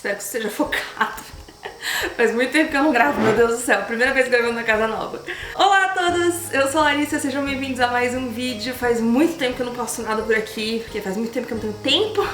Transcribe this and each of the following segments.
Espero que você esteja focado. Faz muito tempo que eu não gravo, meu Deus do céu. Primeira vez gravando na casa nova. Olá a todos, eu sou a Larissa, sejam bem-vindos a mais um vídeo. Faz muito tempo que eu não posto nada por aqui, porque faz muito tempo que eu não tenho tempo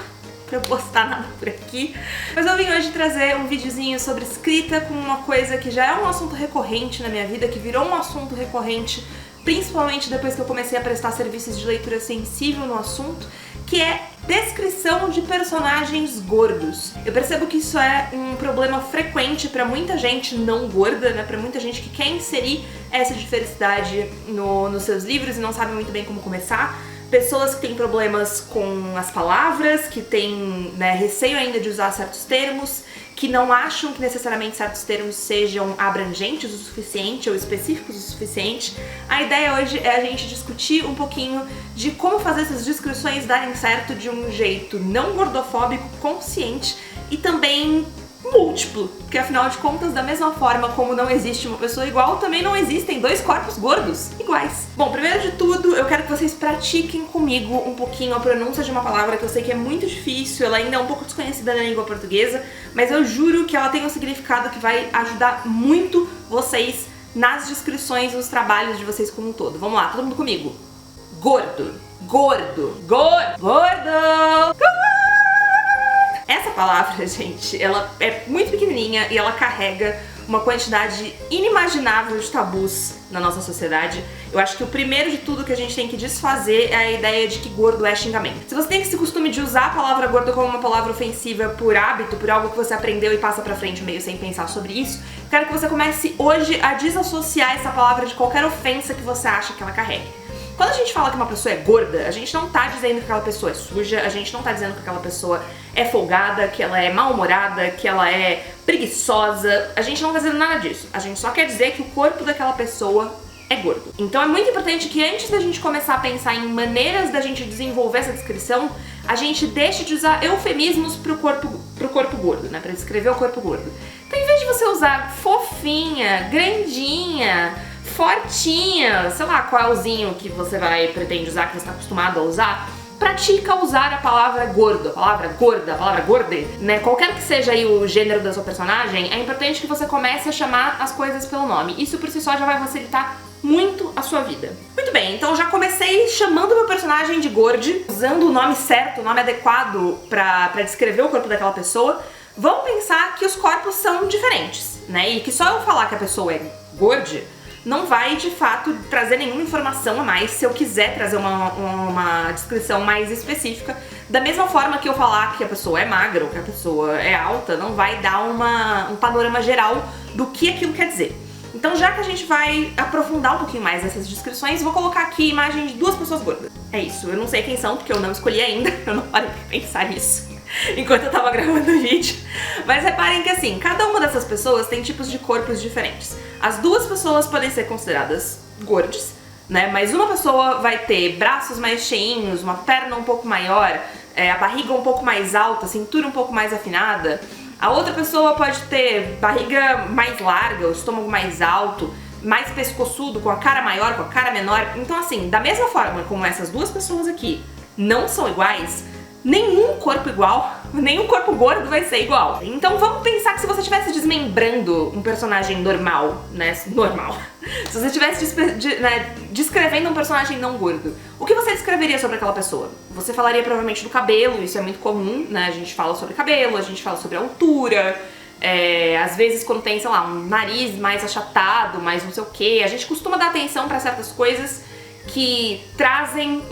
pra eu postar nada por aqui. Mas eu vim hoje trazer um videozinho sobre escrita com uma coisa que já é um assunto recorrente na minha vida, que virou um assunto recorrente principalmente depois que eu comecei a prestar serviços de leitura sensível no assunto, que é descrição de personagens gordos. Eu percebo que isso é um problema frequente pra muita gente não gorda, né? Pra muita gente que quer inserir essa diversidade nos seus livros e não sabe muito bem como começar. Pessoas que têm problemas com as palavras, que têm, né, receio ainda de usar certos termos, que não acham que necessariamente certos termos sejam abrangentes o suficiente ou específicos o suficiente. A ideia hoje é a gente discutir um pouquinho de como fazer essas descrições darem certo de um jeito não gordofóbico, consciente e também múltiplo, porque afinal de contas, da mesma forma como não existe uma pessoa igual, também não existem dois corpos gordos iguais. Bom, primeiro de tudo, eu quero que vocês pratiquem comigo um pouquinho a pronúncia de uma palavra que eu sei que é muito difícil, ela ainda é um pouco desconhecida na língua portuguesa, mas eu juro que ela tem um significado que vai ajudar muito vocês nas descrições dos trabalhos de vocês como um todo. Vamos lá, todo mundo comigo. Gordo, gordo, gordo. Essa palavra, gente, ela é muito pequenininha e ela carrega uma quantidade inimaginável de tabus na nossa sociedade. Eu acho que o primeiro de tudo que a gente tem que desfazer é a ideia de que gordo é xingamento. Se você tem esse costume de usar a palavra gordo como uma palavra ofensiva por hábito, por algo que você aprendeu e passa pra frente meio sem pensar sobre isso, quero que você comece hoje a desassociar essa palavra de qualquer ofensa que você acha que ela carregue. Quando a gente fala que uma pessoa é gorda, a gente não tá dizendo que aquela pessoa é suja, a gente não tá dizendo que aquela pessoa é folgada, que ela é mal-humorada, que ela é preguiçosa, a gente não tá dizendo nada disso. A gente só quer dizer que o corpo daquela pessoa é gordo. Então é muito importante que antes da gente começar a pensar em maneiras da gente desenvolver essa descrição, a gente deixe de usar eufemismos pro corpo gordo, né, pra descrever o corpo gordo. Então em vez de você usar fofinha, grandinha, fortinha, sei lá qualzinho que você pretende usar, que você está acostumado a usar, pratica usar a palavra gordo, a palavra gorda, a palavra gorde, né? Qualquer que seja aí o gênero da sua personagem, é importante que você comece a chamar as coisas pelo nome. Isso por si só já vai facilitar muito a sua vida. Muito bem, então já comecei chamando meu personagem de gorde, usando o nome certo, o nome adequado pra descrever o corpo daquela pessoa. Vamos pensar que os corpos são diferentes, né? E que só eu falar que a pessoa é gorde não vai, de fato, trazer nenhuma informação a mais se eu quiser trazer uma descrição mais específica. Da mesma forma que eu falar que a pessoa é magra ou que a pessoa é alta, não vai dar um panorama geral do que aquilo quer dizer. Então, já que a gente vai aprofundar um pouquinho mais nessas descrições, vou colocar aqui imagens de duas pessoas gordas. É isso, eu não sei quem são, porque eu não escolhi ainda, eu não parei pra pensar nisso enquanto eu tava gravando o vídeo. Mas reparem que assim, cada uma dessas pessoas tem tipos de corpos diferentes. As duas pessoas podem ser consideradas gordes, né? Mas uma pessoa vai ter braços mais cheinhos, uma perna um pouco maior, a barriga um pouco mais alta, a cintura um pouco mais afinada. A outra pessoa pode ter barriga mais larga, o estômago mais alto, mais pescoçudo, com a cara maior, com a cara menor. Então assim, da mesma forma como essas duas pessoas aqui não são iguais, nenhum corpo igual, nenhum corpo gordo vai ser igual. Então vamos pensar que se você estivesse desmembrando um personagem normal, né, normal, se você estivesse descrevendo um personagem não gordo, o que você descreveria sobre aquela pessoa? Você falaria provavelmente do cabelo, isso é muito comum, né, a gente fala sobre cabelo, a gente fala sobre altura, às vezes quando tem, sei lá, um nariz mais achatado, mais não sei o que, a gente costuma dar atenção pra certas coisas que trazem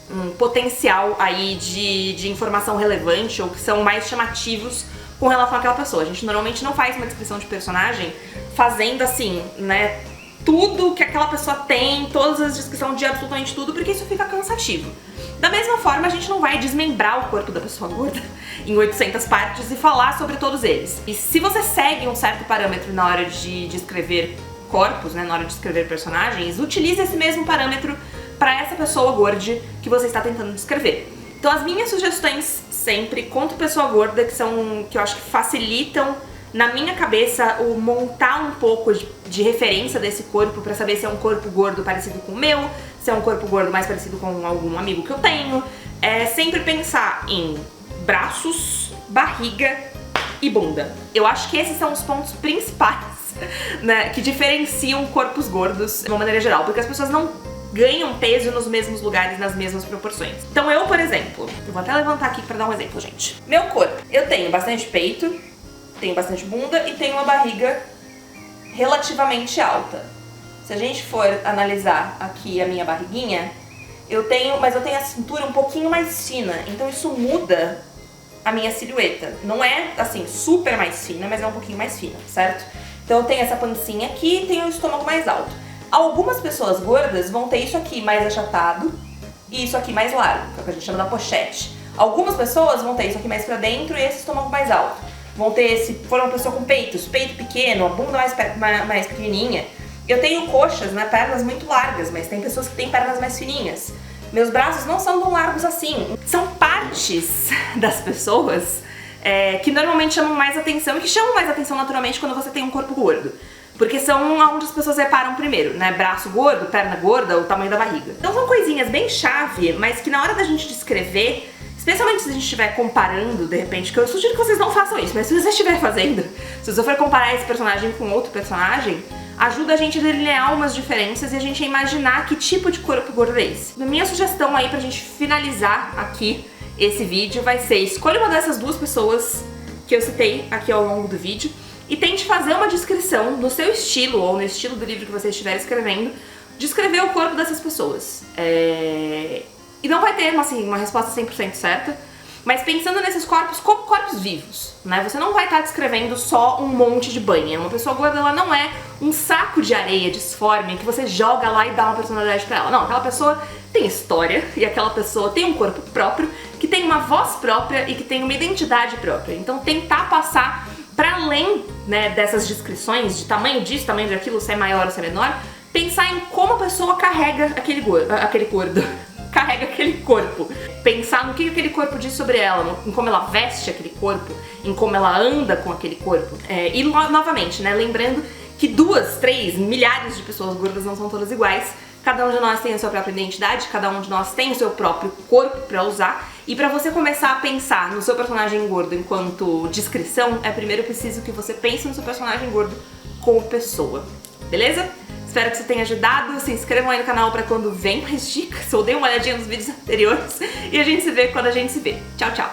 um potencial aí de informação relevante ou que são mais chamativos com relação àquela pessoa. A gente normalmente não faz uma descrição de personagem fazendo assim, né, tudo que aquela pessoa tem, todas as descrições de absolutamente tudo, porque isso fica cansativo. Da mesma forma, a gente não vai desmembrar o corpo da pessoa gorda em 800 partes e falar sobre todos eles. E se você segue um certo parâmetro na hora de descrever corpos, né, na hora de escrever personagens, utilize esse mesmo parâmetro para essa pessoa gorda que você está tentando descrever. Então as minhas sugestões sempre contra pessoa gorda, que eu acho que facilitam na minha cabeça o montar um pouco de referência desse corpo para saber se é um corpo gordo parecido com o meu, se é um corpo gordo mais parecido com algum amigo que eu tenho. É sempre pensar em braços, barriga e bunda. Eu acho que esses são os pontos principais, né, que diferenciam corpos gordos de uma maneira geral, porque as pessoas não ganham peso nos mesmos lugares, nas mesmas proporções. Então eu, por exemplo, eu vou até levantar aqui pra dar um exemplo, gente. Meu corpo, eu tenho bastante peito, tenho bastante bunda e tenho uma barriga relativamente alta. Se a gente for analisar aqui a minha barriguinha, mas eu tenho a cintura um pouquinho mais fina, então isso muda a minha silhueta. Não é, assim, super mais fina, mas é um pouquinho mais fina, certo? Então eu tenho essa pancinha aqui e tenho o estômago mais alto. Algumas pessoas gordas vão ter isso aqui mais achatado e isso aqui mais largo, que é o que a gente chama da pochete. Algumas pessoas vão ter isso aqui mais pra dentro e esse estômago mais alto. Vão ter, se for uma pessoa com peito pequeno, a bunda mais pequenininha. Eu tenho coxas, né, pernas muito largas, mas tem pessoas que têm pernas mais fininhas. Meus braços não são tão largos assim. São partes das pessoas que normalmente chamam mais atenção e que chamam mais atenção naturalmente quando você tem um corpo gordo. Porque são onde as pessoas reparam primeiro, né? Braço gordo, perna gorda, o tamanho da barriga. Então são coisinhas bem chave, mas que na hora da gente descrever, especialmente se a gente estiver comparando, de repente, que eu sugiro que vocês não façam isso, mas se você estiver fazendo, se você for comparar esse personagem com outro personagem, ajuda a gente a delinear umas diferenças e a gente a imaginar que tipo de corpo gordo é esse. A minha sugestão aí pra gente finalizar aqui esse vídeo vai ser: escolha uma dessas duas pessoas que eu citei aqui ao longo do vídeo e tente fazer uma descrição no seu estilo ou no estilo do livro que você estiver escrevendo, descrever o corpo dessas pessoas. E não vai ter, assim, uma resposta 100% certa, mas pensando nesses corpos como corpos vivos, né? Você não vai estar descrevendo só um monte de banha. Uma pessoa gorda, ela não é um saco de areia disforme que você joga lá e dá uma personalidade pra ela. Não, aquela pessoa tem história e aquela pessoa tem um corpo próprio, que tem uma voz própria e que tem uma identidade própria. Então tentar passar para além, né, dessas descrições de tamanho disso, tamanho daquilo, se é maior ou se é menor, pensar em como a pessoa carrega aquele gordo. Carrega aquele corpo. Pensar no que aquele corpo diz sobre ela, em como ela veste aquele corpo, em como ela anda com aquele corpo. E novamente, né, lembrando que 2, 3, milhares de pessoas gordas não são todas iguais. Cada um de nós tem a sua própria identidade, cada um de nós tem o seu próprio corpo pra usar. E pra você começar a pensar no seu personagem gordo enquanto descrição, é primeiro preciso que você pense no seu personagem gordo como pessoa. Beleza? Espero que você tenha ajudado. Se inscrevam aí no canal pra quando vem mais dicas, ou dê uma olhadinha nos vídeos anteriores. E a gente se vê quando a gente se vê. Tchau, tchau!